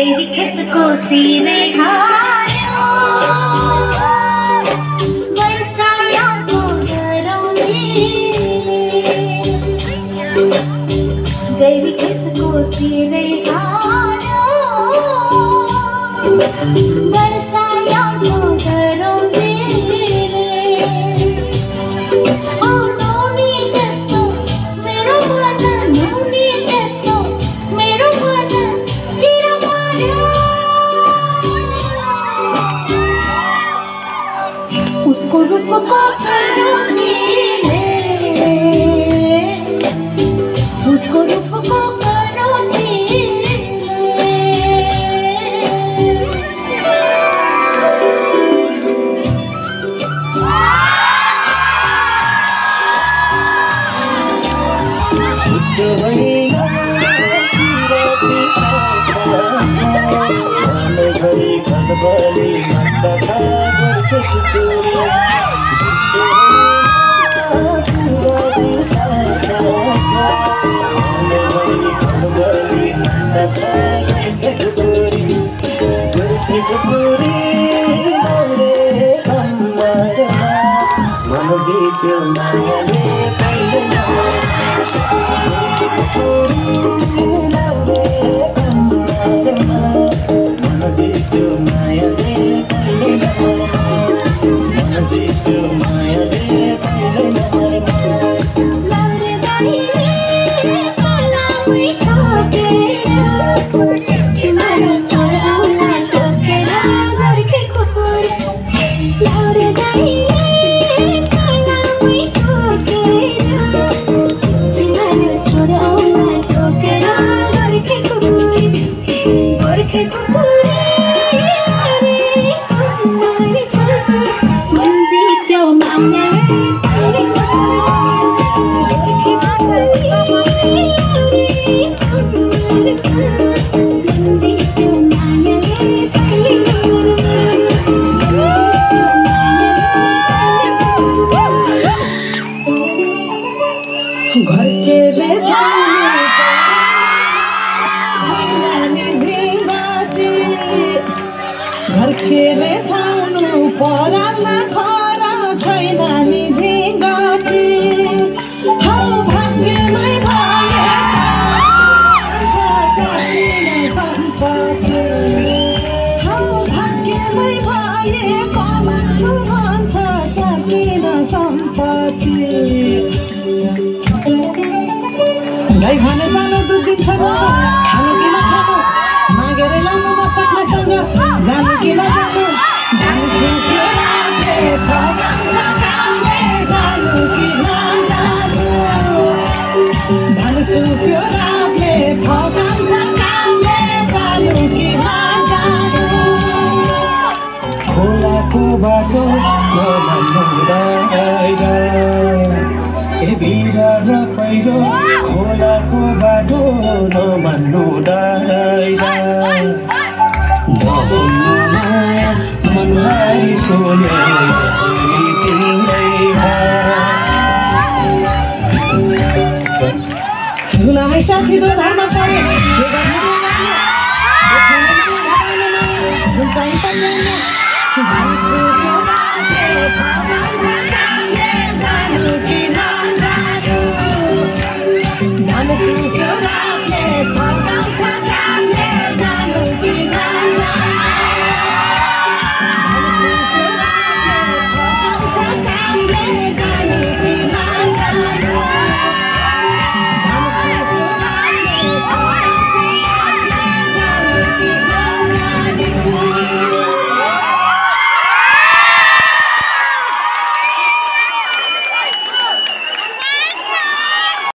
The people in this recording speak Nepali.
गई खेतको सिरै खायो वर्षायाको गरौँलीले गई खेतको सिरै खायो वर्षायाको गरौँलीले ओ नौनी जस्तो मेरो मन नौनी जस्तो मेरो मन चिर मार्यो उसको रूपको करुणीले उसको रूपको घरकेले छाउनु पराल्न खरा छैन नि झिङ्गटी हौ भाग्यमै भए सम्पत्ति हौ भाग्यमै भए कमान्छु भन्छ चाहिन सम्पत्ति गाई खाने सानो दुध दिन्छ खानु कि नखानु मागेर लानु नसक्नेसँग जानु कि नजानु धान सुक्यो रातले फकाउँछ कामले जानु कि नजानु धान सुक्यो रातले फकाउँछ कामले जानु कि नजानु खोलाको बाटो नमान्नुहुँदैन ए बिरा र पहिरो खोलाको बाटो नमान्नुहुँदैन नहुनु माया मनलाई सोले सुन है साथी दो धारमा परे